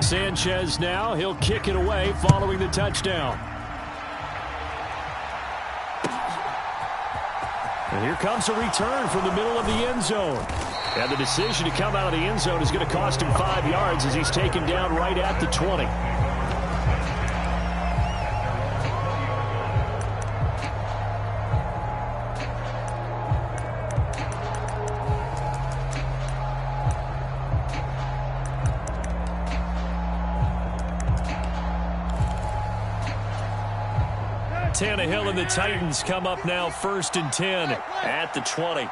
Sanchez now. He'll kick it away following the touchdown. And here comes a return from the middle of the end zone. And the decision to come out of the end zone is going to cost him 5 yards as he's taken down right at the 20. Tannehill and the Titans come up now 1st and 10 at the 20.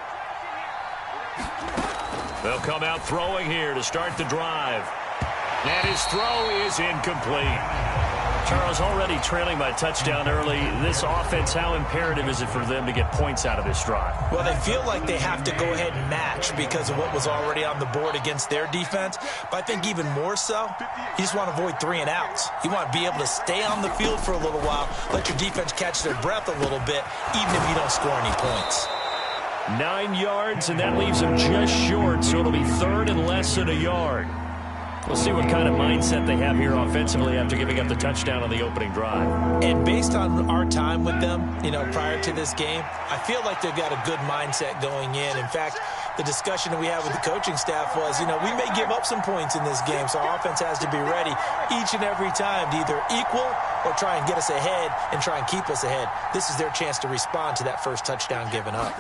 They'll come out throwing here to start the drive. And his throw is incomplete. Charles, already trailing by touchdown early. This offense, how imperative is it for them to get points out of this drive? Well, they feel like they have to go ahead and match because of what was already on the board against their defense. But I think even more so, you just want to avoid 3 and outs. You want to be able to stay on the field for a little while, let your defense catch their breath a little bit, even if you don't score any points. 9 yards, and that leaves them just short, so it'll be 3rd and less than a yard. We'll see what kind of mindset they have here offensively after giving up the touchdown on the opening drive. And based on our time with them, prior to this game, I feel like they've got a good mindset going in. In fact, the discussion that we had with the coaching staff was, we may give up some points in this game, so our offense has to be ready each and every time to either equal or try and get us ahead and try and keep us ahead. This is their chance to respond to that first touchdown given up.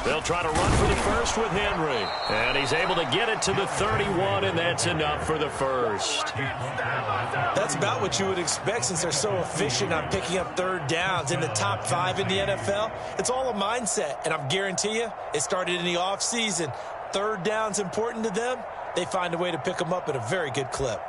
They'll try to run for the first with Henry. And he's able to get it to the 31, and that's enough for the first. That's about what you would expect since they're so efficient on picking up 3rd downs in the top 5 in the NFL. It's all a mindset, and I guarantee you it started in the offseason. 3rd down's important to them. They find a way to pick them up at a very good clip.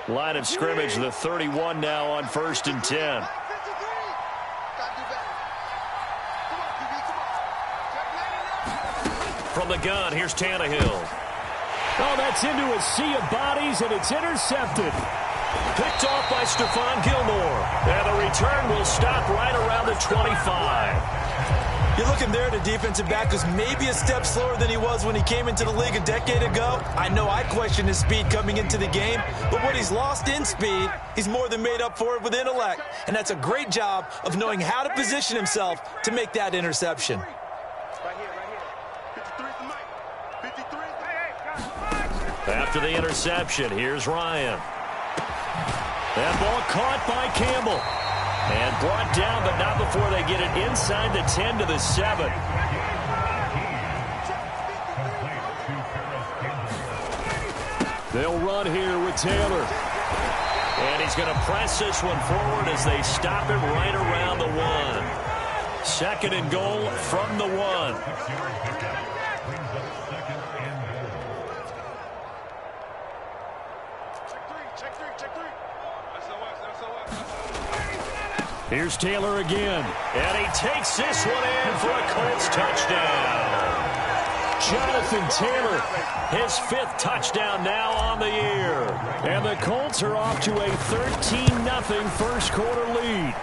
Line of scrimmage, the 31 now on 1st and 10. From the gun, here's Tannehill. Oh, that's into a sea of bodies, and it's intercepted. Picked off by Stephon Gilmore. And the return will stop right around the 25. You're looking there at a defensive back who's maybe a step slower than he was when he came into the league a decade ago. I know I questioned his speed coming into the game, but what he's lost in speed, he's more than made up for it with intellect. And that's a great job of knowing how to position himself to make that interception. After the interception, here's Ryan. That ball caught by Campbell. And brought down, but not before they get it inside the 10 to the 7. They'll run here with Taylor. And he's going to press this one forward as they stop him right around the 1. 2nd and goal from the 1. Here's Taylor again, and he takes this one in for a Colts touchdown. Jonathan Taylor, his 5th touchdown now on the year. And the Colts are off to a 13-0 first quarter lead.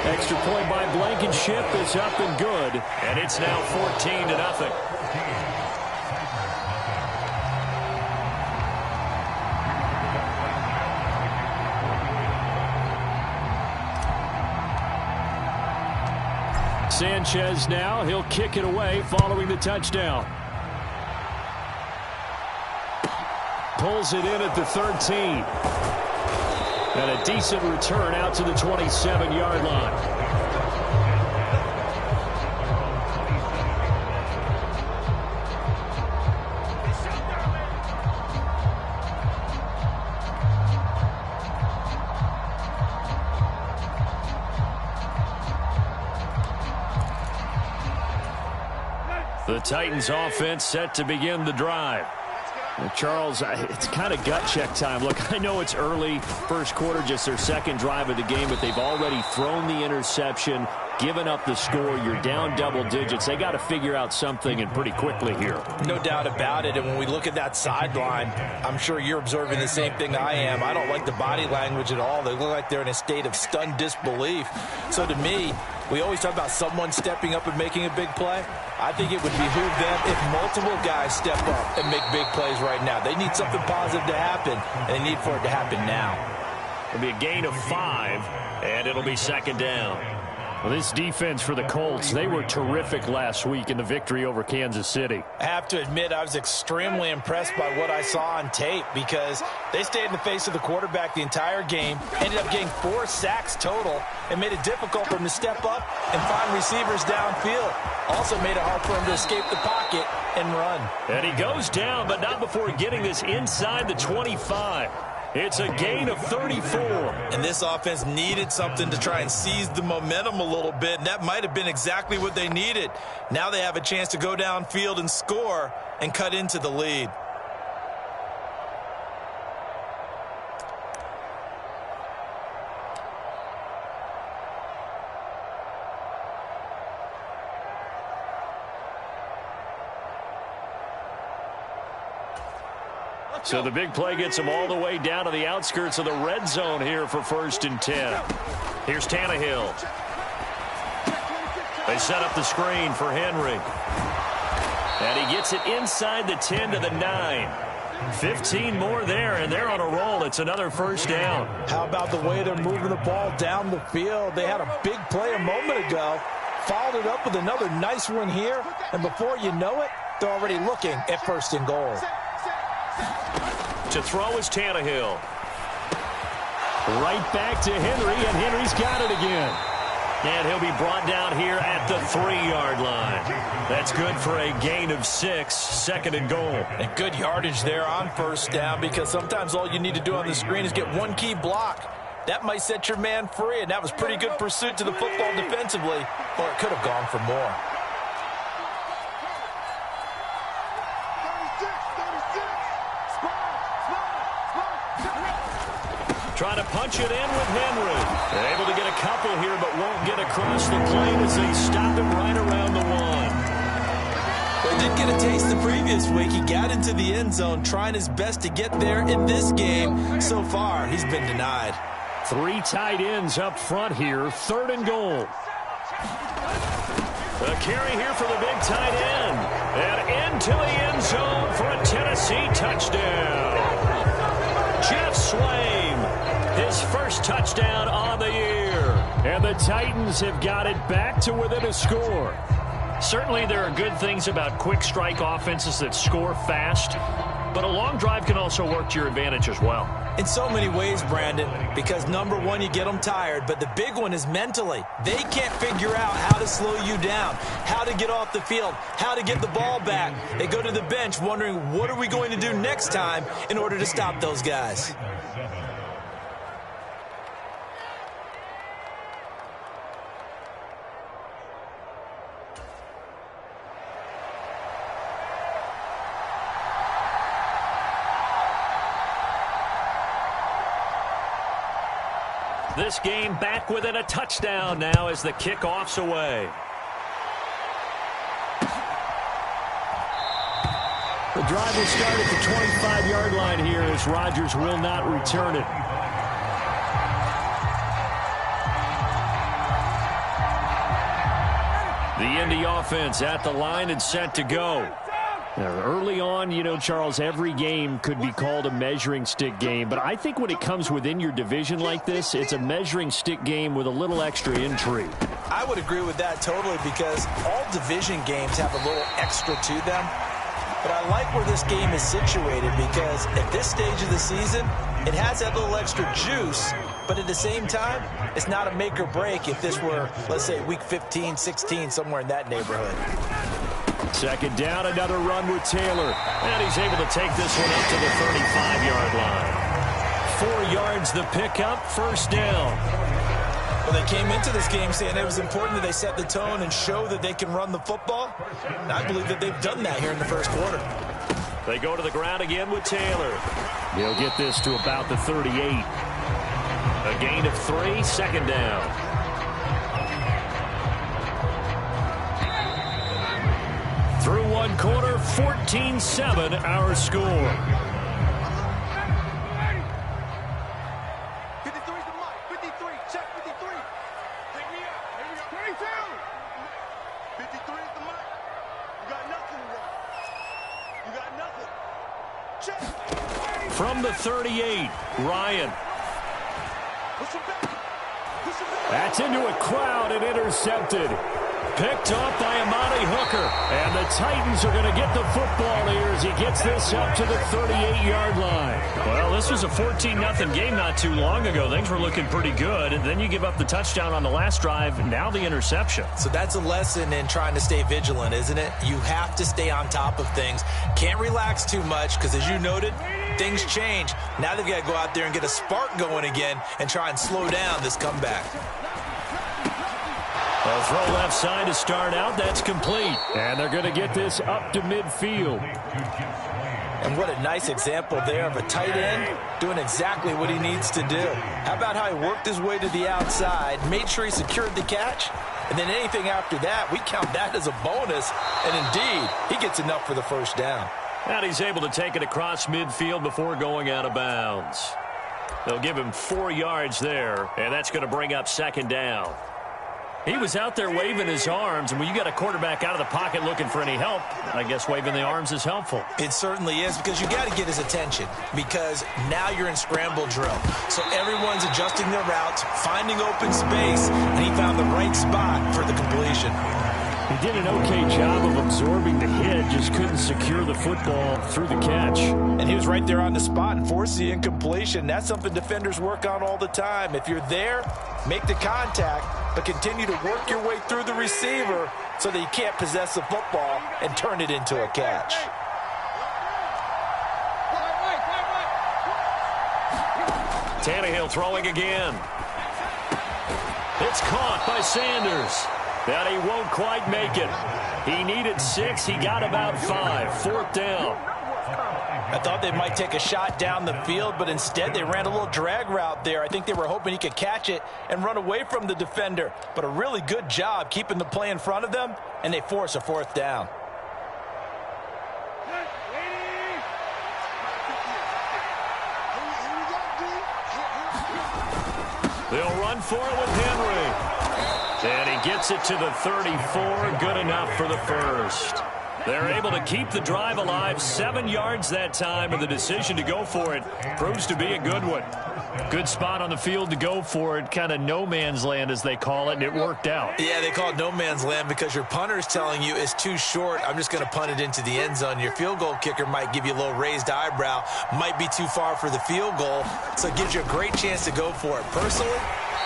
Extra point by Blankenship is up and good, and it's now 14-0. Sanchez now. He'll kick it away following the touchdown. Pulls it in at the 13. And a decent return out to the 27-yard line. The Titans offense set to begin the drive. Well, Charles, it's kind of gut check time. Look, I know it's early, first quarter, just their 2nd drive of the game, but they've already thrown the interception. giving up the score. You're down double digits. They got to figure out something, and pretty quickly here. No doubt about it. And when we look at that sideline, I'm sure you're observing the same thing I am. I don't like the body language at all. They look like they're in a state of stunned disbelief. So to me, we always talk about someone stepping up and making a big play. I think it would behoove them if multiple guys step up and make big plays right now. They need something positive to happen, and they need for it to happen now. It'll be a gain of 5, and it'll be second down. Well, this defense for the Colts, they were terrific last week in the victory over Kansas City. I have to admit, I was extremely impressed by what I saw on tape because they stayed in the face of the quarterback the entire game, ended up getting 4 sacks total, and made it difficult for him to step up and find receivers downfield. Also made it hard for him to escape the pocket and run. And he goes down, but not before getting this inside the 25. It's a gain of 34. And this offense needed something to try and seize the momentum a little bit, and that might have been exactly what they needed. Now they have a chance to go downfield and score and cut into the lead. So the big play gets them all the way down to the outskirts of the red zone here for 1st and 10. Here's Tannehill. They set up the screen for Henry. And he gets it inside the 10 to the 9. 15 more there, and they're on a roll. It's another first down. How about the way they're moving the ball down the field? They had a big play a moment ago, followed it up with another nice one here, and before you know it, they're already looking at 1st and goal. To throw is Tannehill. Right back to Henry, and Henry's got it again. And he'll be brought down here at the 3-yard line. That's good for a gain of 6, 2nd and goal. And good yardage there on 1st down, because sometimes all you need to do on the screen is get one key block. That might set your man free, and that was pretty good pursuit to the football defensively, or it could have gone for more. Trying to punch it in with Henry. They're able to get a couple here, but won't get across the plane as they stop him right around the 1. Well, he did get a taste the previous week. He got into the end zone trying his best to get there in this game. So far, he's been denied. 3 tight ends up front here, 3rd and goal. A carry here for the big tight end. And into the end zone for a Tennessee touchdown. Jeff Swaim, his first touchdown on the year. And the Titans have got it back to within a score. Certainly there are good things about quick strike offenses that score fast, but a long drive can also work to your advantage as well. In so many ways, Brandon, because number one, you get them tired, but the big one is mentally. They can't figure out how to slow you down, how to get off the field, how to get the ball back. They go to the bench wondering, what are we going to do next time in order to stop those guys? This game back within a touchdown now as the kickoff's away. The drive will start at the 25-yard line here as Rodgers will not return it. The Indy offense at the line and set to go. Now, early on, you know, Charles, every game could be called a measuring stick game, but I think when it comes within your division like this, it's a measuring stick game with a little extra intrigue. I would agree with that totally, because all division games have a little extra to them. But I like where this game is situated, because at this stage of the season, it has that little extra juice, but at the same time, it's not a make or break if this were, let's say, week 15, 16, somewhere in that neighborhood. Second down, another run with Taylor. And he's able to take this one up to the 35-yard line. 4 yards the pickup, first down. Well, they came into this game saying it was important that they set the tone and show that they can run the football. And I believe that they've done that here in the first quarter. They go to the ground again with Taylor. He'll get this to about the 38. A gain of 3, second down. quarter, 14-7 our score. 53's the mic. 53. Check 53. Take me out. Here we go. 22. 53 is the mic. You got nothing wrong. You got nothing. Check. From the 38, Ryan. Push him back. Push him back. That's into a crowd and intercepted. Picked off by Amani Hooker. And the Titans are going to get the football here as he gets this up to the 38-yard line. Well, this was a 14-0 game not too long ago. Things were looking pretty good. And then you give up the touchdown on the last drive. Now the interception. So that's a lesson in trying to stay vigilant, isn't it? You have to stay on top of things. Can't relax too much because, as you noted, things change. Now they've got to go out there and get a spark going again and try and slow down this comeback. A throw left side to start out. That's complete. And they're going to get this up to midfield. And what a nice example there of a tight end doing exactly what he needs to do. How about how he worked his way to the outside, made sure he secured the catch, and then anything after that, we count that as a bonus. And indeed, he gets enough for the first down. And he's able to take it across midfield before going out of bounds. They'll give him 4 yards there, and that's going to bring up second down. He was out there waving his arms, and when you got a quarterback out of the pocket looking for any help, I guess waving the arms is helpful. It certainly is, because you got to get his attention, because now you're in scramble drill. So everyone's adjusting their routes, finding open space, and he found the right spot for the completion. He did an okay job of absorbing the hit, just couldn't secure the football through the catch. And he was right there on the spot and forced the incompletion. That's something defenders work on all the time. If you're there, make the contact, but continue to work your way through the receiver so that you can't possess the football and turn it into a catch. Tannehill throwing again. It's caught by Sanders. But he won't quite make it. He needed 6. He got about 5. Fourth down. I thought they might take a shot down the field, but instead they ran a little drag route there. I think they were hoping he could catch it and run away from the defender. But a really good job keeping the play in front of them, and they force a fourth down. They'll run for it with Henry. And he gets it to the 34. Good enough for the first. They're able to keep the drive alive. 7 yards that time, and the decision to go for it proves to be a good one. Good spot on the field to go for it. Kind of no man's land, as they call it, and it worked out. Yeah, they call it no man's land because your punter is telling you it's too short. I'm just going to punt it into the end zone. Your field goal kicker might give you a little raised eyebrow. Might be too far for the field goal, so it gives you a great chance to go for it. Personally,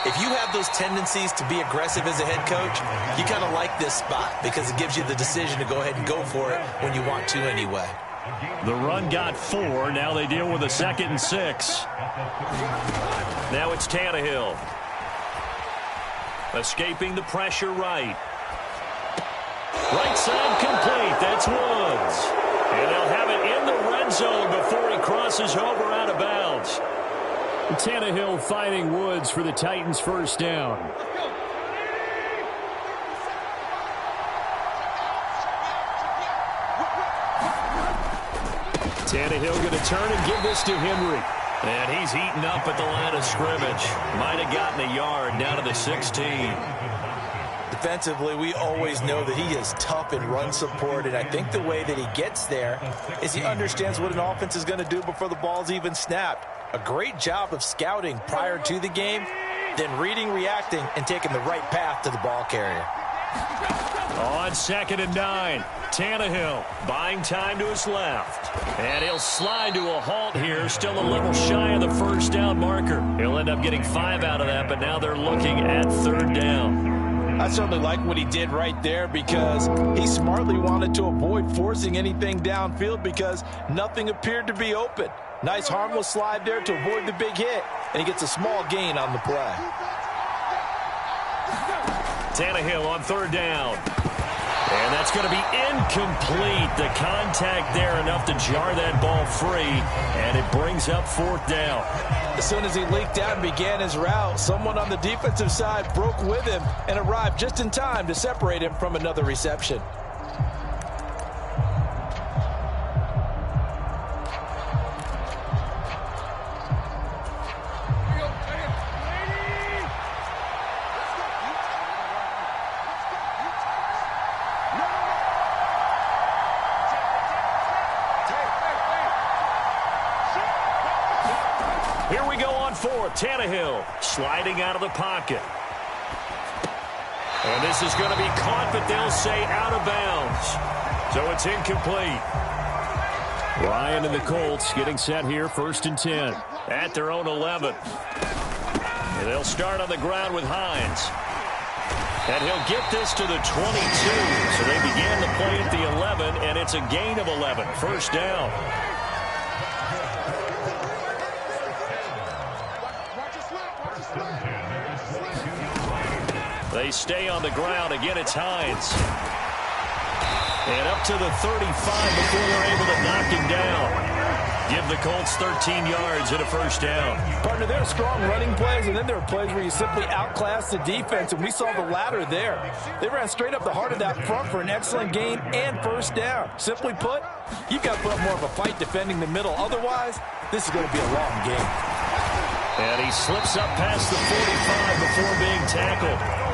if you have those tendencies to be aggressive as a head coach, you kind of like this spot because it gives you the decision to go ahead and go for it when you want to anyway. The run got 4. Now they deal with a 2nd and 6. Now it's Tannehill. Escaping the pressure right. Right side complete. That's Woods. And they'll have it in the red zone before he crosses over out of bounds. Tannehill fighting Woods for the Titans' first down. Tannehill going to turn and give this to Henry. And he's eaten up at the line of scrimmage. Might have gotten a yard down to the 16. Defensively, we always know that he is tough in run support, and I think the way that he gets there is he understands what an offense is going to do before the ball's even snapped. A great job of scouting prior to the game, then reading, reacting, and taking the right path to the ball carrier. On 2nd and 9, Tannehill buying time to his left. And he'll slide to a halt here, still a little shy of the first down marker. He'll end up getting 5 out of that, but now they're looking at 3rd down. I certainly like what he did right there because he smartly wanted to avoid forcing anything downfield because nothing appeared to be open. Nice harmless slide there to avoid the big hit, and he gets a small gain on the play. Tannehill on 3rd down. And that's going to be incomplete. The contact there enough to jar that ball free, and it brings up 4th down. As soon as he leaked out and began his route, someone on the defensive side broke with him and arrived just in time to separate him from another reception. forth. Tannehill sliding out of the pocket. And this is going to be caught, but they'll say out of bounds. So it's incomplete. Ryan and the Colts getting set here, 1st and 10. At their own 11. And they'll start on the ground with Hines. And he'll get this to the 22. So they began the play at the 11, and it's a gain of 11. 1st down. They stay on the ground. Again, it's Hines. And up to the 35 before they're able to knock him down. Give the Colts 13 yards and a 1st down. Partner, there are strong running plays, and then there are plays where you simply outclass the defense, and we saw the latter there. They ran straight up the heart of that front for an excellent gain and 1st down. Simply put, you've got to put up more of a fight defending the middle. Otherwise, this is going to be a long game. And he slips up past the 45 before being tackled.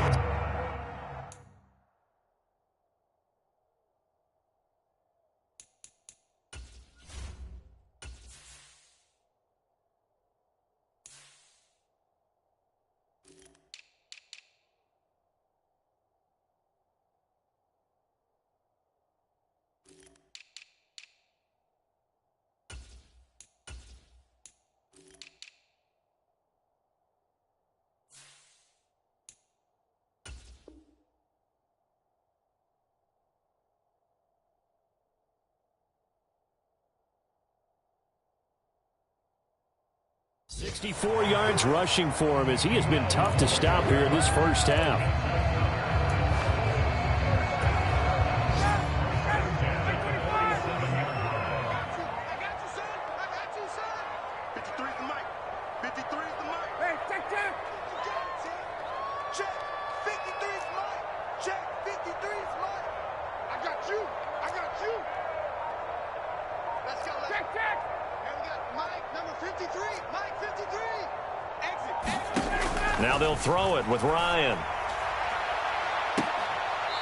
$64 yards rushing for him as he has been tough to stop here in this 1st half. Now they'll throw it with Ryan.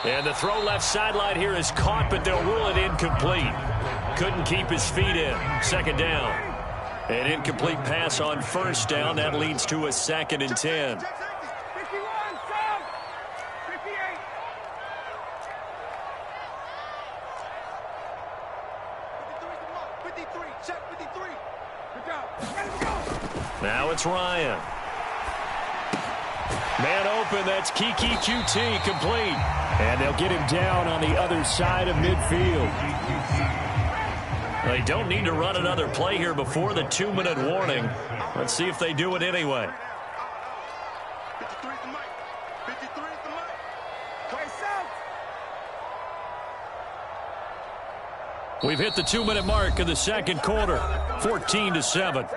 And the throw left sideline here is caught, but they'll rule it incomplete. Couldn't keep his feet in. 2nd down. An incomplete pass on 1st down. That leads to a 2nd and 10. Now it's Ryan. Man open, that's Kiki QT, complete. And they'll get him down on the other side of midfield. They don't need to run another play here before the 2-minute warning. Let's see if they do it anyway. We've hit the 2-minute mark of the 2nd quarter, 14-7.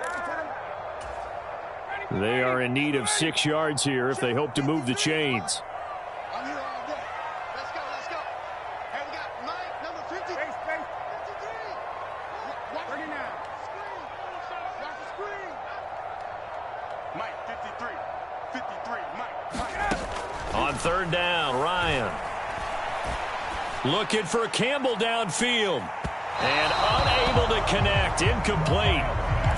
They are in need of 6 yards here if they hope to move the chains. I'm here all day. Let's go, let's go. Hey, we got Mike, number 50. 53. Watch 39. Screen. Watch the screen. Mike, 53. 53, Mike. On 3rd down, Ryan. Looking for Campbell downfield. And unable to connect. Incomplete.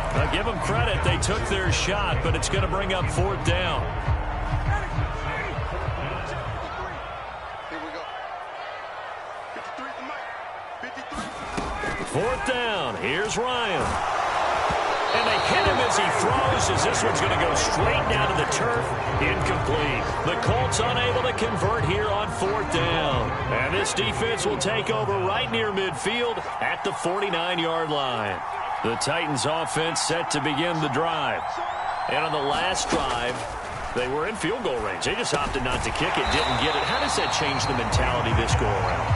Now give them credit. They took their shot, but it's going to bring up 4th down. Here we go. 53 to Mike. 53. 4th down. Here's Ryan. And they hit him as he throws, as this one's going to go straight down to the turf. Incomplete. The Colts unable to convert here on 4th down. And this defense will take over right near midfield at the 49-yard line. The Titans offense set to begin the drive. And on the last drive, they were in field goal range. They just opted not to kick it, didn't get it. How does that change the mentality this go around?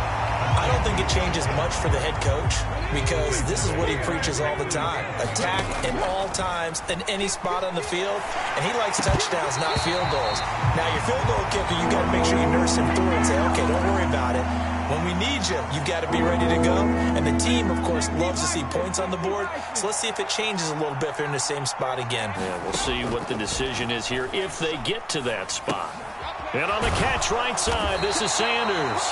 I don't think it changes much for the head coach because this is what he preaches all the time. Attack at all times in any spot on the field, and he likes touchdowns, not field goals. Now, your field goal kicker, you got to make sure you nurse him through and say, okay, don't worry about it. When we need you, you got to be ready to go. And the team, of course, loves to see points on the board. So let's see if it changes a little bit if they're in the same spot again. Yeah, we'll see what the decision is here if they get to that spot. And on the catch right side, this is Sanders.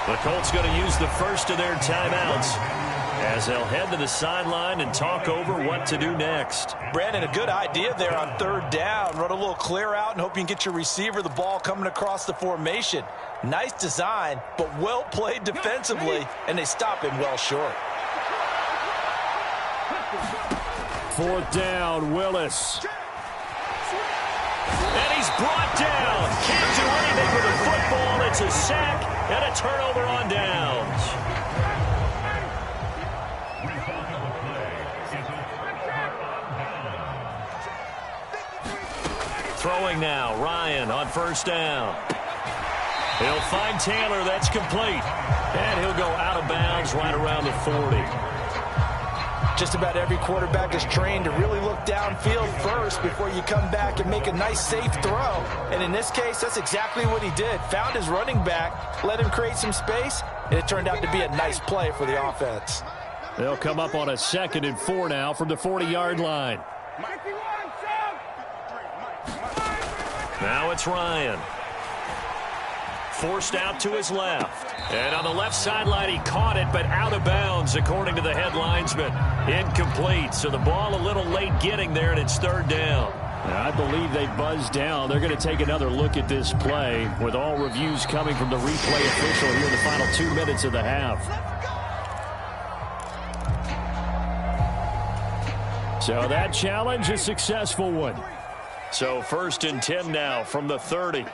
The Colts going to use the first of their timeouts. as they'll head to the sideline and talk over what to do next. Brandon, a good idea there on third down. Run a little clear out and hope you can get your receiver the ball coming across the formation. Nice design, but well played defensively, and they stop him well short. Fourth down, Willis. And he's brought down. Can't do anything with the football. It's a sack and a turnover on downs. Throwing now, Ryan on first down. He'll find Taylor. That's complete. And he'll go out of bounds right around the 40. Just about every quarterback is trained to really look downfield first before you come back and make a nice, safe throw. And in this case, that's exactly what he did. Found his running back, let him create some space, and it turned out to be a nice play for the offense. They'll come up on a 2nd and 4 now from the 40-yard line. Now it's Ryan. Forced out to his left. And on the left sideline, he caught it, but out of bounds, according to the head linesman. Incomplete, so the ball a little late getting there, and it's third down. I believe they buzzed down. They're going to take another look at this play, with all reviews coming from the replay official here in the final 2 minutes of the half. So that challenge, a successful one. So 1st and 10 now from the 30.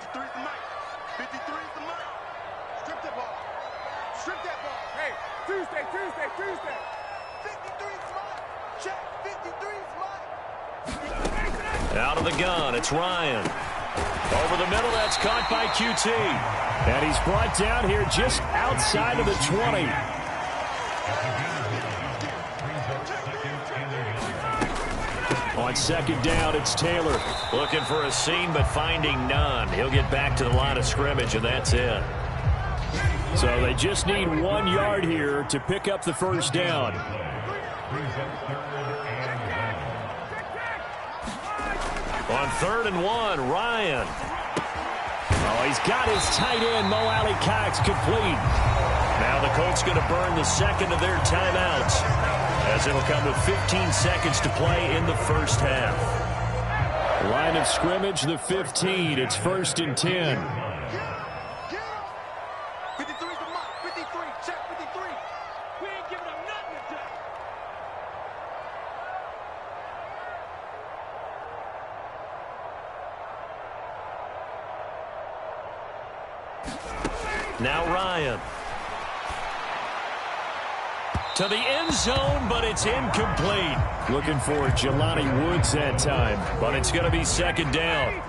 Out of the gun, it's Ryan. Over the middle, that's caught by QT. And he's brought down here just outside of the 20. On 2nd down, it's Taylor. Looking for a seam, but finding none. He'll get back to the line of scrimmage, and that's it. So they just need 1 yard here to pick up the first down. On 3rd and 1, Ryan. Oh, he's got his tight end, Mo Alley Cox, complete. Now the Colts going to burn the 2nd of their timeouts, as it'll come with 15 seconds to play in the first half. Line of scrimmage, the 15. It's 1st and 10. 53's the mark. 53. Check 53. We ain't giving up nothing today. Now Ryan. To the end zone, but it's incomplete. Looking for Jelani Woods that time, but it's going to be 2nd down.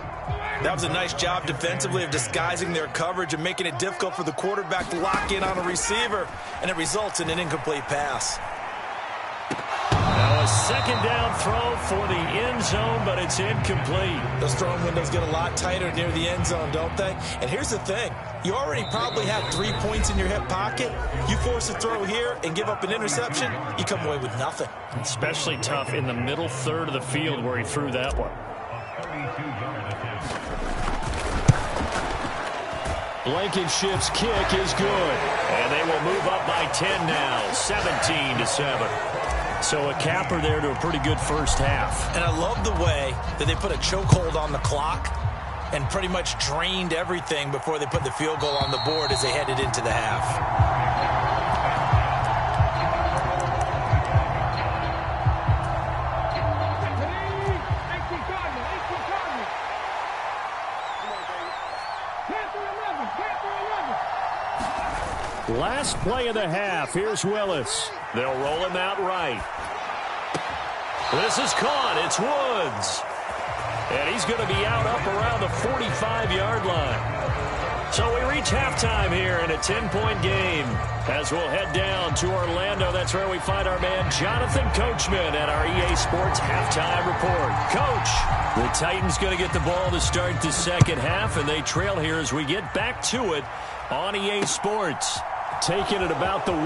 That was a nice job defensively of disguising their coverage and making it difficult for the quarterback to lock in on a receiver, and it results in an incomplete pass. Now a 2nd down throw for the end zone, but it's incomplete. Those throwing windows get a lot tighter near the end zone, don't they? And here's the thing. You already probably have 3 points in your hip pocket. You force a throw here and give up an interception, you come away with nothing. Especially tough in the middle third of the field where he threw that one. Blankenship's kick is good. And they will move up by 10 now, 17-7. So a capper there to a pretty good first half. And I love the way that they put a chokehold on the clock and pretty much drained everything before they put the field goal on the board as they headed into the half. Last play of the half. Here's Willis. They'll roll him out right. This is caught. It's Woods. And he's going to be out up around the 45-yard line. So we reach halftime here in a 10-point game. As we'll head down to Orlando, that's where we find our man Jonathan Coachman at our EA Sports Halftime Report. Coach, the Titans going to get the ball to start the second half, and they trail here as we get back to it on EA Sports. Taking it about the 1.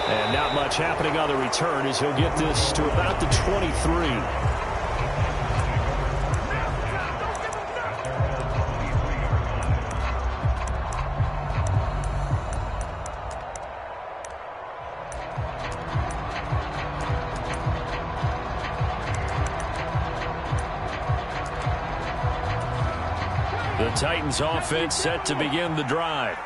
And not much happening on the return as he'll get this to about the 23. Titans offense set to begin the drive.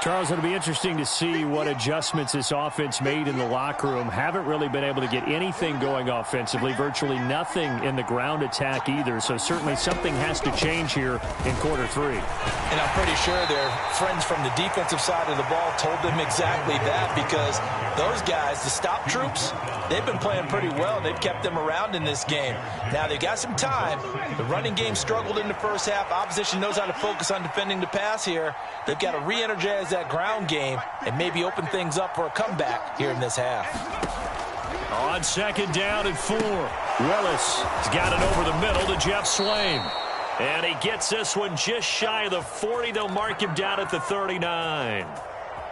Charles, it'll be interesting to see what adjustments this offense made in the locker room. Haven't really been able to get anything going offensively, virtually nothing in the ground attack either. So certainly something has to change here in quarter 3. And I'm pretty sure their friends from the defensive side of the ball told them exactly that, because those guys, the stop troops, they've been playing pretty well. They've kept them around in this game. Now they've got some time. The running game struggled in the first half. Opposition knows how to focus on defending the pass here. They've got to re-energize that ground game and maybe open things up for a comeback here in this half. On 2nd down and 4. Willis has got it over the middle to Jeff Swain. And he gets this one just shy of the 40. They'll mark him down at the 39.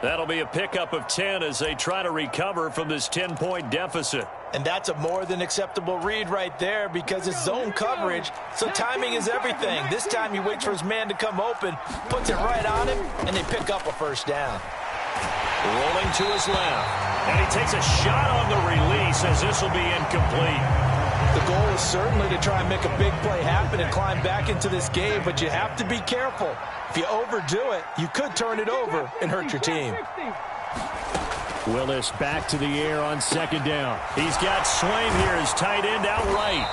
That'll be a pickup of 10 as they try to recover from this 10-point deficit. And that's a more than acceptable read right there, because it's zone coverage, so timing is everything. This time he waits for his man to come open, puts it right on him, and they pick up a first down. Rolling to his left. And he takes a shot on the release as this will be incomplete. The goal is certainly to try and make a big play happen and climb back into this game, but you have to be careful. If you overdo it, you could turn it over and hurt your team. Willis back to the air on 2nd down. He's got Swain here as tight end out right.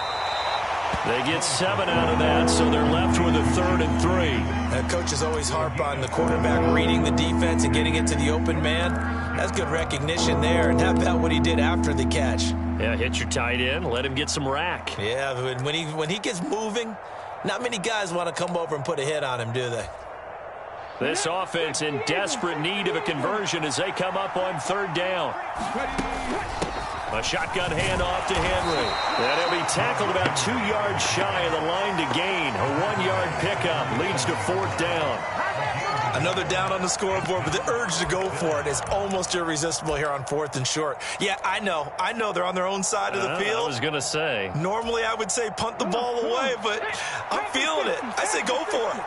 They get 7 out of that, so they're left with a 3rd and 3. Coaches always harp on the quarterback reading the defense and getting it to the open man. That's good recognition there. And how about what he did after the catch? Yeah, hit your tight end, let him get some rack. Yeah, when he gets moving, not many guys want to come over and put a hit on him, do they? This offense in desperate need of a conversion as they come up on 3rd down. A shotgun handoff to Henry. And he'll be tackled about 2 yards shy of the line to gain. A 1-yard pickup leads to 4th down. Another down on the scoreboard, but the urge to go for it is almost irresistible here on 4th and short. Yeah, I know they're on their own side of the field. I was going to say. Normally I would say punt the ball away, but I'm feeling it. I say go for it.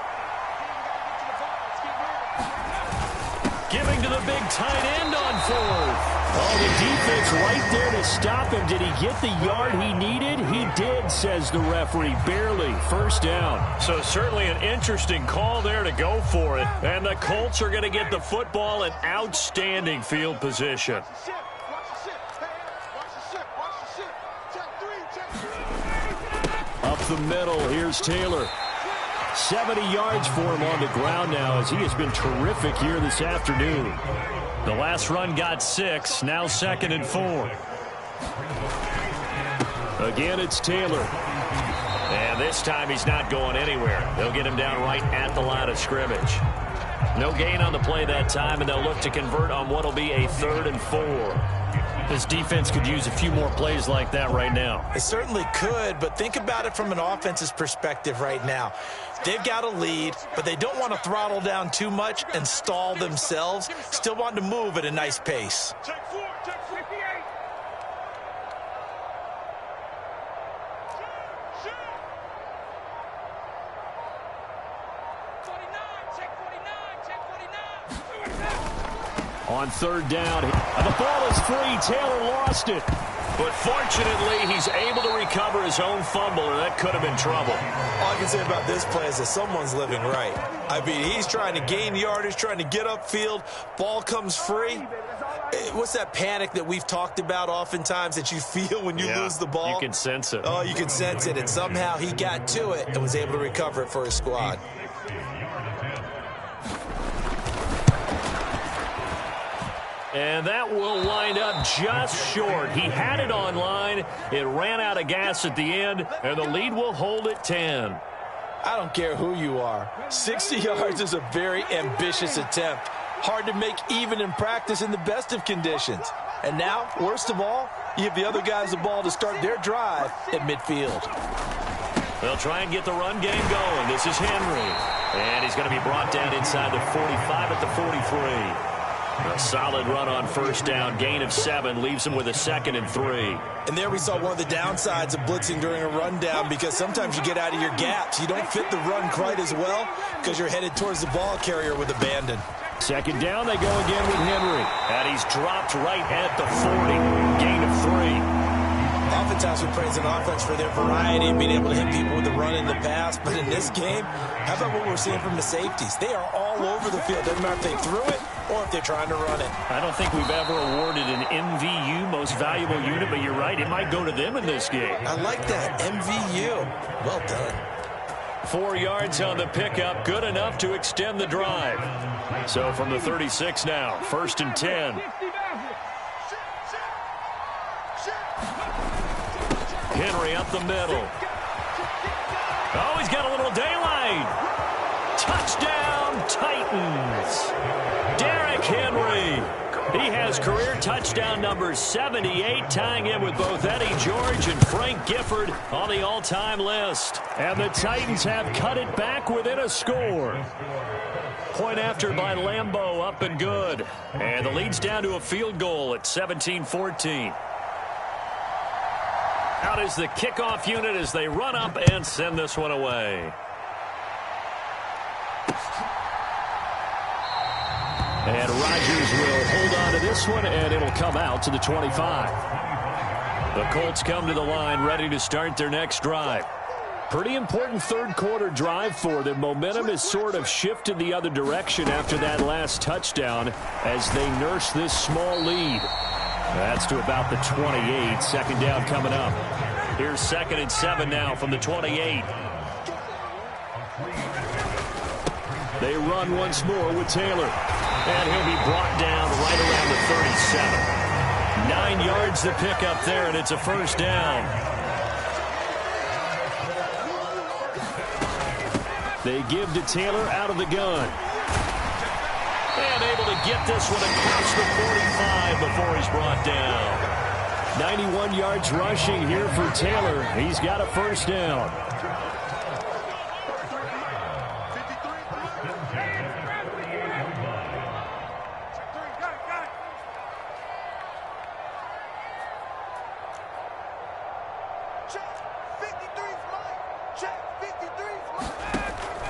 Giving to the big tight end on 4th. Oh, the defense right there to stop him. Did he get the yard he needed? He did, says the referee. Barely. 1st down. So certainly an interesting call there to go for it. And the Colts are going to get the football in outstanding field position. Up the middle, here's Taylor. 70 yards for him on the ground now, as he has been terrific here this afternoon. The last run got 6, now 2nd and 4. Again, it's Taylor. And this time he's not going anywhere. They'll get him down right at the line of scrimmage. No gain on the play that time, and they'll look to convert on what will be a 3rd and 4. This defense could use a few more plays like that right now. It certainly could, but think about it from an offense's perspective right now. They've got a lead, but they don't want to throttle down too much and stall themselves. Still want to move at a nice pace. Check 4, check 58. Shoot. 49, check 49, check 49. On 3rd down, and the ball is free. Taylor lost it. But fortunately, he's able to recover his own fumble, or that could have been trouble. All I can say about this play is that someone's living right. I mean, he's trying to gain yardage, trying to get upfield. Ball comes free. What's that panic that we've talked about oftentimes that you feel when you lose the ball? You can sense it. Oh, you can sense it, and somehow he got to it and was able to recover it for his squad. And that will wind up just short. He had it on line. It ran out of gas at the end, and the lead will hold at 10. I don't care who you are. 60 yards is a very ambitious attempt. Hard to make even in practice in the best of conditions. And now, worst of all, you give the other guys the ball to start their drive at midfield. They'll try and get the run game going. This is Henry. And he's going to be brought down inside the 45 at the 43. A solid run on 1st down. Gain of 7 leaves him with a 2nd and 3. And there we saw one of the downsides of blitzing during a rundown, because sometimes you get out of your gaps. You don't fit the run quite as well because you're headed towards the ball carrier with abandon. 2nd down, they go again with Henry. And he's dropped right at the 40. Gain of 3. oftentimes we praise an offense for their variety and being able to hit people with the run and the pass. But in this game, how about what we're seeing from the safeties? They are all over the field. Doesn't matter if they threw it or if they're trying to run it. I don't think we've ever awarded an MVU, most valuable unit, but you're right. It might go to them in this game. I like that. MVU. Well done. 4 yards on the pickup, good enough to extend the drive. So from the 36 now, 1st and 10. Henry up the middle. Oh, he's got a little daylight. Touchdown, Titans. Derrick Henry. He has career touchdown number 78, tying in with both Eddie George and Frank Gifford on the all-time list. And the Titans have cut it back within a score. Point after by Lambeau, up and good. And the lead's down to a field goal at 17-14. Out is the kickoff unit as they run up and send this one away. And Rodgers will hold on to this one, and it'll come out to the 25. The Colts come to the line ready to start their next drive. Pretty important third-quarter drive for them. Momentum has sort of shifted the other direction after that last touchdown as they nurse this small lead. That's to about the 28. Second down coming up. Here's 2nd and 7 now from the 28. They run once more with Taylor. And he'll be brought down right around the 37. 9 yards to pick up there, and it's a first down. They give to Taylor out of the gun. And able to get this one across the 45 before he's brought down. 91 yards rushing here for Taylor. He's got a first down.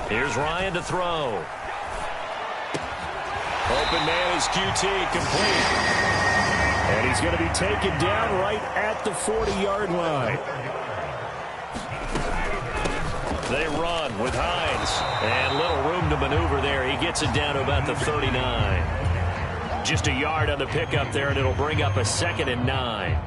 Here's Ryan to throw. Open man is QT, complete. And he's going to be taken down right at the 40-yard line. They run with Hines. And little room to maneuver there. He gets it down to about the 39. Just a yard on the pickup there, and it'll bring up a 2nd and 9.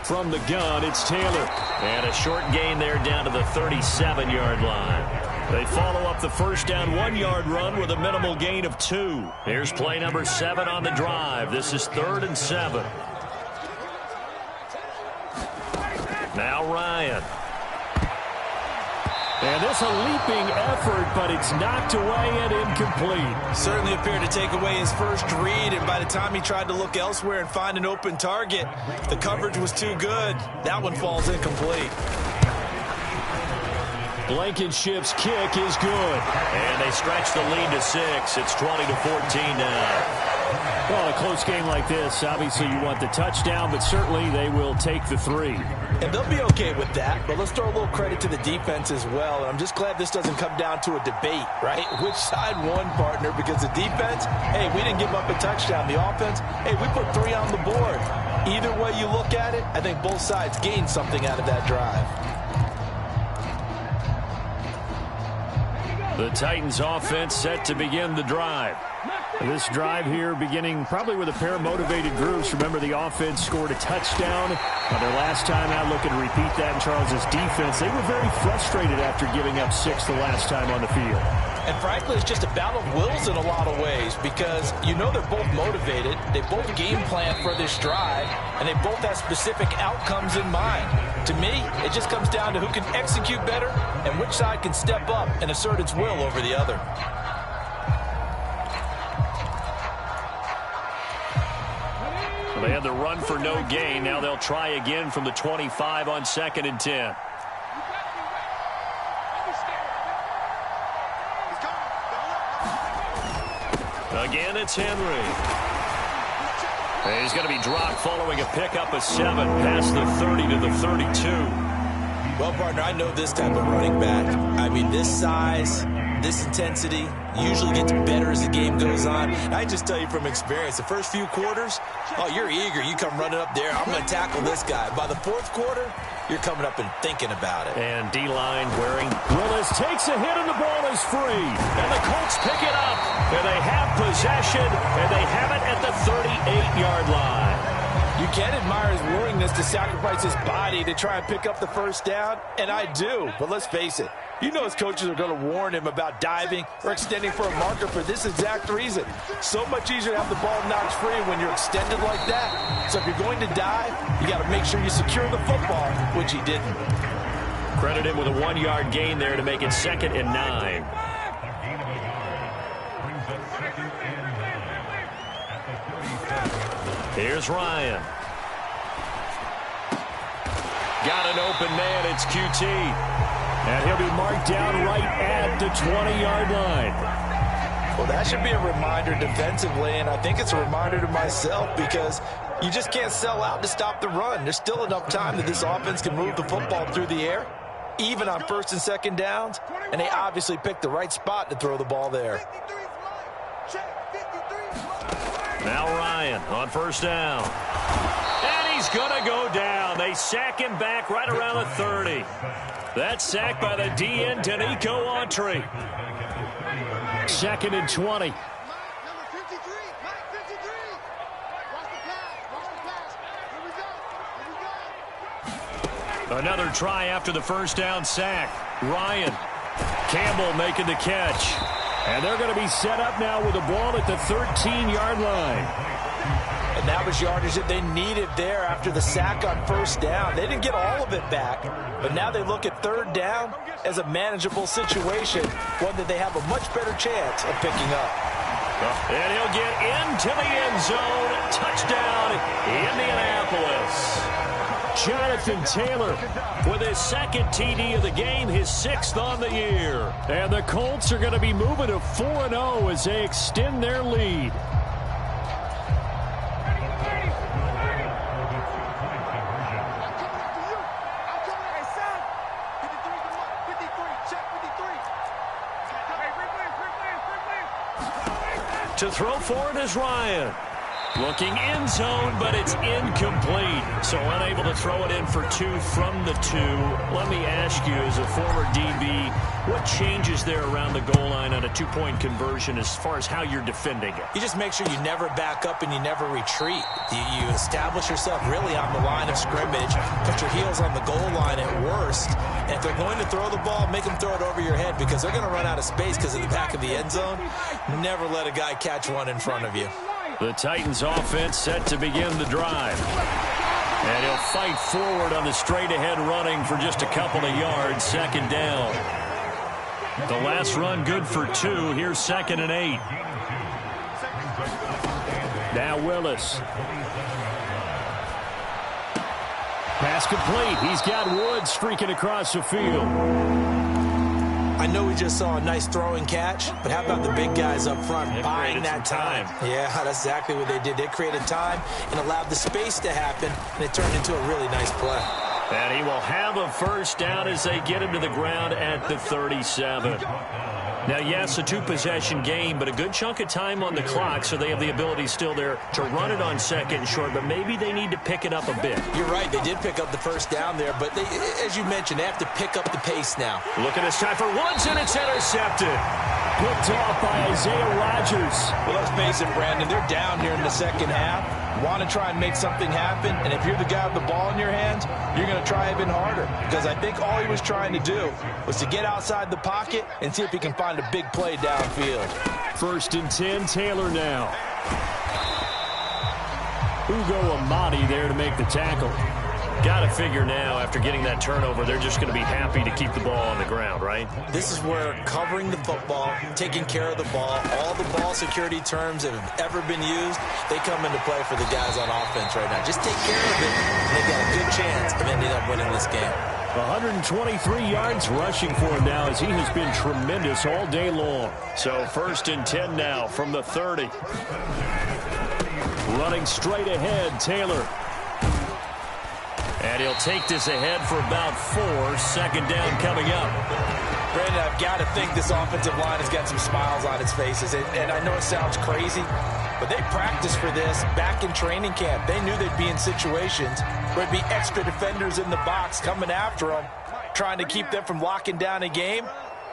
From the gun, it's Taylor. And a short gain there down to the 37-yard line. They follow up the first down 1-yard run with a minimal gain of 2. Here's play number 7 on the drive. This is 3rd and 7. Now Ryan. And this a leaping effort, but it's knocked away and incomplete. Certainly appeared to take away his first read, and by the time he tried to look elsewhere and find an open target, the coverage was too good. That one falls incomplete. Blankenship's kick is good. And they stretch the lead to 6. It's 20-14 now. Well, a close game like this, obviously you want the touchdown, but certainly they will take the 3. And they'll be okay with that, but let's throw a little credit to the defense as well. And I'm just glad this doesn't come down to a debate, right? Which side won, partner? Because the defense, hey, we didn't give up a touchdown. The offense, hey, we put 3 on the board. Either way you look at it, I think both sides gained something out of that drive. The Titans offense set to begin the drive. This drive here beginning probably with a pair of motivated groups. Remember, the offense scored a touchdown. Their last time out, looking to repeat that in Charles's defense. They were very frustrated after giving up 6 the last time on the field. And frankly, it's just a battle of wills in a lot of ways because you know they're both motivated. They both game plan for this drive, and they both have specific outcomes in mind. To me, it just comes down to who can execute better and which side can step up and assert its will over the other. They had the run for no gain. Now they'll try again from the 25 on 2nd and 10. Again, it's Henry. And he's going to be dropped following a pickup of 7 past the 30 to the 32. Well, partner, I know this type of running back. I mean, this size, this intensity usually gets better as the game goes on. And I just tell you from experience, the first few quarters, oh, you're eager. You come running up there. I'm going to tackle this guy. By the fourth quarter, you're coming up and thinking about it. And D-line wearing. Willis takes a hit and the ball is free. And the Colts pick it up. And they have possession, and they have it at the 38-yard line. You can admire his willingness to sacrifice his body to try and pick up the first down, and I do. But let's face it, you know his coaches are going to warn him about diving or extending for a marker for this exact reason. So much easier to have the ball knocked free when you're extended like that. So if you're going to dive, you got to make sure you secure the football, which he didn't. Credit him with a 1-yard gain there to make it 2nd and 9. Here's Ryan. Got an open man. It's QT. And he'll be marked down right at the 20-yard line. Well, that should be a reminder defensively, and I think it's a reminder to myself because you just can't sell out to stop the run. There's still enough time that this offense can move the football through the air, even on 1st and 2nd downs, and they obviously picked the right spot to throw the ball there. Now Ryan on 1st down. And he's going to go down. They sack him back right around the 30. That's sacked by the DN, Danico Autry. 2nd and 20. Another try after the 1st down sack. Ryan. Campbell making the catch. And they're going to be set up now with the ball at the 13-yard line. And that was yardage that they needed there after the sack on 1st down. They didn't get all of it back, but now they look at 3rd down as a manageable situation, one that they have a much better chance of picking up. And he'll get into the end zone. Touchdown, Indianapolis. Jonathan Taylor with his 2nd TD of the game, his 6th on the year. And the Colts are going to be moving to 4-0 as they extend their lead. To throw for it is Ryan. Looking end zone, but it's incomplete. So unable to throw it in for 2 from the 2. Let me ask you, as a former DB, what changes there around the goal line on a 2-point conversion as far as how you're defending it? You just make sure you never back up and you never retreat. You establish yourself really on the line of scrimmage, put your heels on the goal line at worst, and if they're going to throw the ball, make them throw it over your head because they're going to run out of space because of the back of the end zone. Never let a guy catch one in front of you. The Titans offense set to begin the drive. And he'll fight forward on the straight-ahead running for just a couple of yards. 2nd down. The last run good for 2. Here's 2nd and 8. Now Willis. Pass complete. He's got Woods streaking across the field. I know we just saw a nice throwing catch, but how about the big guys up front buying that time? Yeah, that's exactly what they did. They created time and allowed the space to happen, and it turned into a really nice play. And he will have a 1st down as they get him to the ground at the 37. Now, yes, a 2-possession game, but a good chunk of time on the clock, so they have the ability still there to run it on 2nd and short, but maybe they need to pick it up a bit. You're right. They did pick up the 1st down there, but they, as you mentioned, they have to pick up the pace now. Look at this time for Woods, and it's intercepted. Picked off by Isaiah Rodgers. Well, let's face it, Brandon, they're down here in the 2nd half. Want to try and make something happen, and if you're the guy with the ball in your hands, you're going to try even harder because I think all he was trying to do was to get outside the pocket and see if he can find a big play downfield. 1st and 10, Taylor now. Ugo Amadi there to make the tackle. Got to figure now, after getting that turnover, they're just going to be happy to keep the ball on the ground, right? This is where covering the football, taking care of the ball, all the ball security terms that have ever been used, they come into play for the guys on offense right now. Just take care of it, and they've got a good chance of ending up winning this game. 123 yards rushing for him now as he has been tremendous all day long. So 1st and 10 now from the 30. Running straight ahead, Taylor. And he'll take this ahead for about 4. Second down coming up. Brandon, I've got to think this offensive line has got some smiles on its faces. And I know it sounds crazy, but they practiced for this back in training camp. They knew they'd be in situations where there'd be extra defenders in the box coming after them, trying to keep them from locking down a game.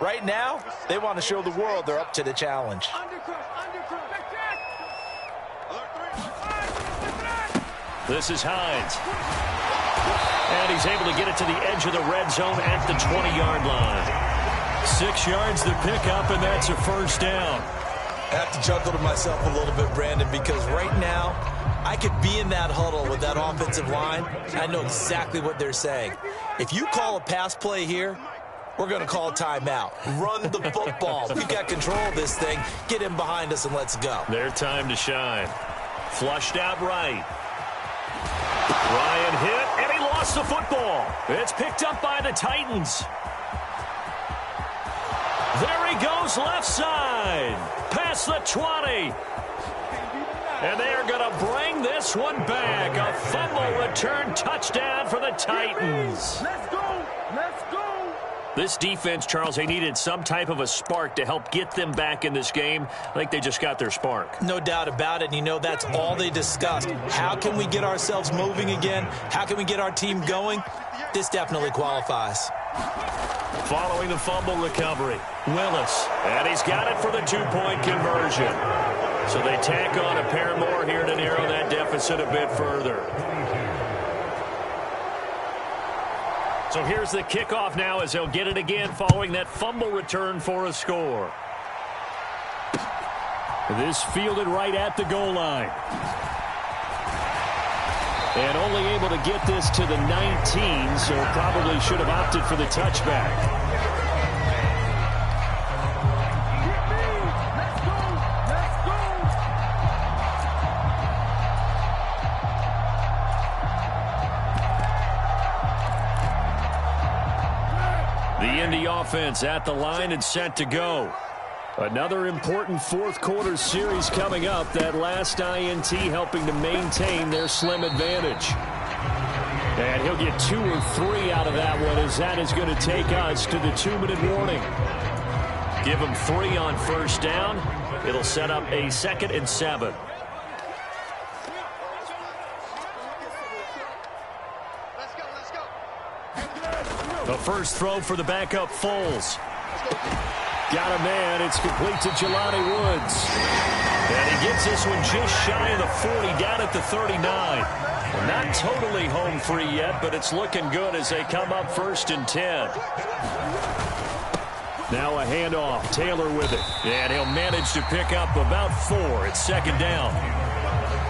Right now, they want to show the world they're up to the challenge. This is Hines. And he's able to get it to the edge of the red zone at the 20-yard line. 6 yards to pick up, and that's a first down. I have to chuckle to myself a little bit, Brandon, because right now, I could be in that huddle with that offensive line. I know exactly what they're saying. If you call a pass play here, we're going to call a timeout. Run the football. We've got control of this thing. Get him behind us and let's go. Their time to shine. Flushed out right. Ryan hit, and he lost the football. It's picked up by the Titans. There he goes left side. Past the 20. And they are going to bring this one back. A fumble return touchdown for the Titans. Let's go. Let's go. This defense, Charles, they needed some type of a spark to help get them back in this game. I think they just got their spark. No doubt about it. And you know, that's all they discussed. How can we get ourselves moving again? How can we get our team going? This definitely qualifies. Following the fumble recovery, Willis. And he's got it for the 2-point conversion. So they tack on a pair more here to narrow that deficit a bit further. So here's the kickoff now as they'll get it again following that fumble return for a score. This fielded right at the goal line. And only able to get this to the 19, so probably should have opted for the touchback. The Indy offense at the line and set to go. Another important fourth-quarter series coming up. That last INT helping to maintain their slim advantage. And he'll get 2 or 3 out of that one, as that is going to take us to the 2-minute warning. Give them 3 on first down. It'll set up a 2nd and 7. The first throw for the backup Foles. Got a man. It's complete to Jelani Woods. And he gets this one just shy of the 40, down at the 39. Well, not totally home free yet, but it's looking good as they come up 1st and 10. Now a handoff. Taylor with it. And he'll manage to pick up about 4. It's 2nd down.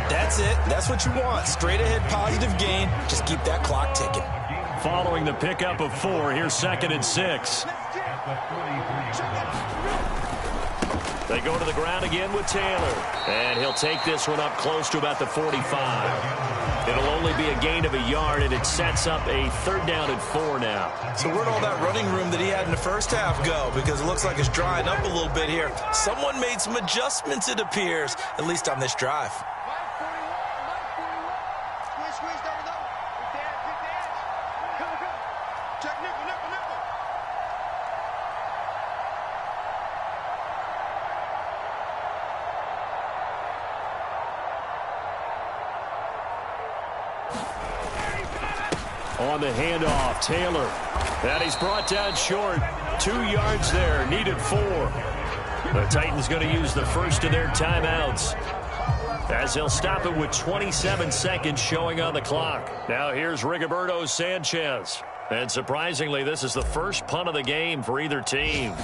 That's it. That's what you want. Straight ahead positive gain. Just keep that clock ticking. Following the pickup of 4, here's 2nd and 6. They go to the ground again with Taylor. And he'll take this one up close to about the 45. It'll only be a gain of a yard, and it sets up a 3rd down and 4 now. So where'd all that running room that he had in the first half go? Because it looks like it's drying up a little bit here. Someone made some adjustments, it appears, at least on this drive. On the handoff, Taylor. And he's brought down short. 2 yards there, needed 4. The Titans going to use the first of their timeouts, as they'll stop it with 27 seconds showing on the clock. Now here's Rigoberto Sanchez. And surprisingly, this is the first punt of the game for either team.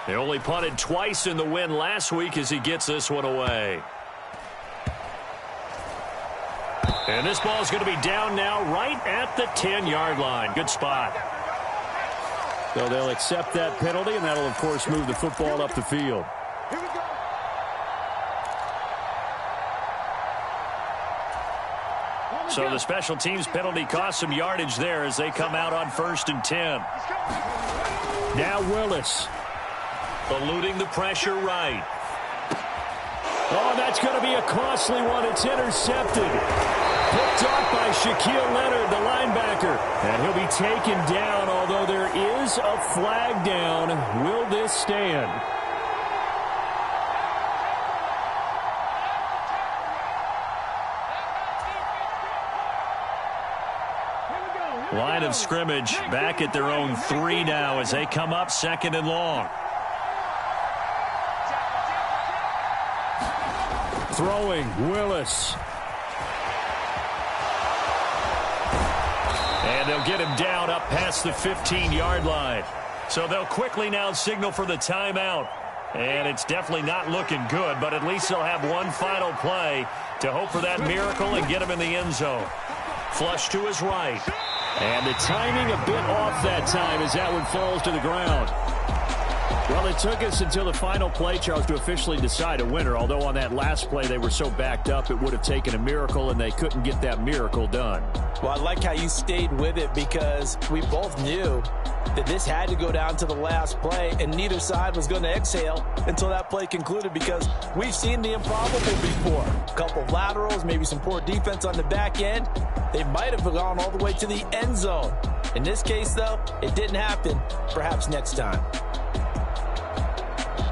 They only punted twice in the win last week as he gets this one away. And this ball is going to be down now right at the 10-yard line. Good spot. So they'll accept that penalty, and that'll, of course, move the football up the field. So the special teams penalty cost some yardage there as they come out on 1st and 10. Now Willis. Eluding the pressure right. Oh, that's going to be a costly one. It's intercepted. Picked off by Shaquille Leonard, the linebacker. And he'll be taken down, although there is a flag down. Will this stand? Line of scrimmage back at their own 3 now as they come up 2nd and long. Throwing, Willis. And they'll get him down up past the 15-yard line. So they'll quickly now signal for the timeout. And it's definitely not looking good, but at least they'll have one final play to hope for that miracle and get him in the end zone. Flush to his right. And the timing a bit off that time as that one falls to the ground. Well, it took us until the final play, Charles, to officially decide a winner, although on that last play they were so backed up it would have taken a miracle, and they couldn't get that miracle done. Well, I like how you stayed with it because we both knew that this had to go down to the last play, and neither side was going to exhale until that play concluded because we've seen the improbable before. A couple of laterals, maybe some poor defense on the back end. They might have gone all the way to the end zone. In this case, though, it didn't happen. Perhaps next time.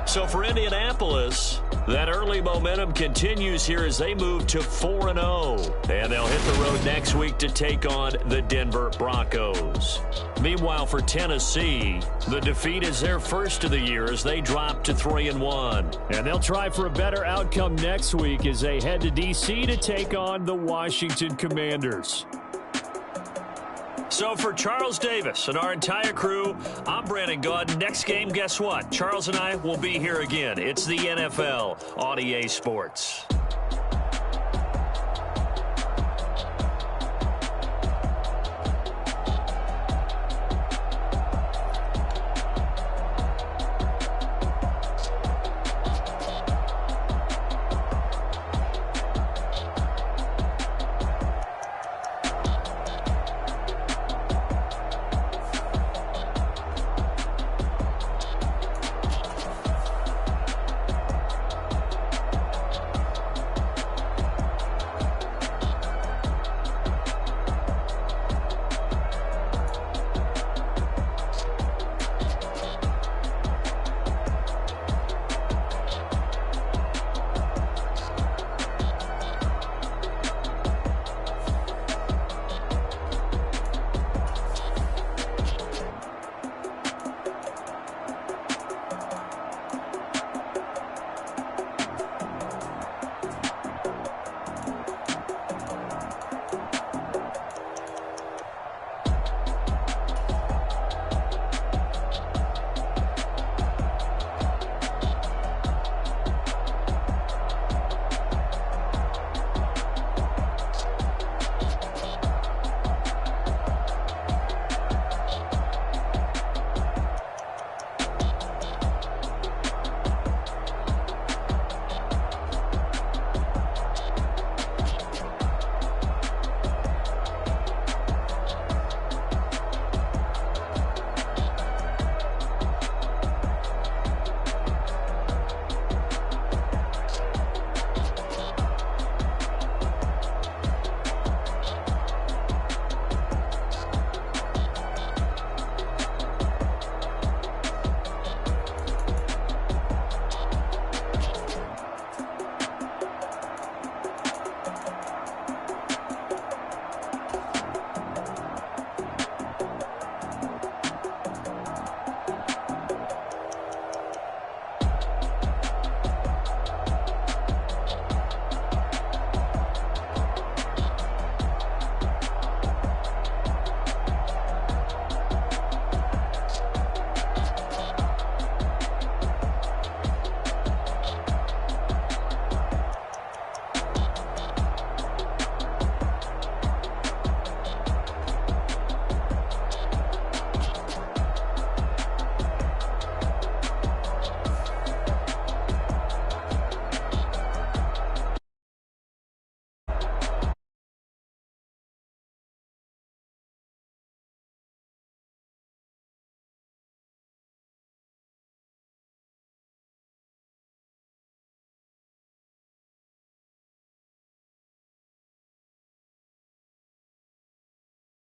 So for Indianapolis, that early momentum continues here as they move to 4-0. And they'll hit the road next week to take on the Denver Broncos. Meanwhile, for Tennessee, the defeat is their first of the year as they drop to 3-1. And they'll try for a better outcome next week as they head to D.C. to take on the Washington Commanders. So for Charles Davis and our entire crew, I'm Brandon Gaudin. Next game, guess what? Charles and I will be here again. It's the NFL on EA Sports.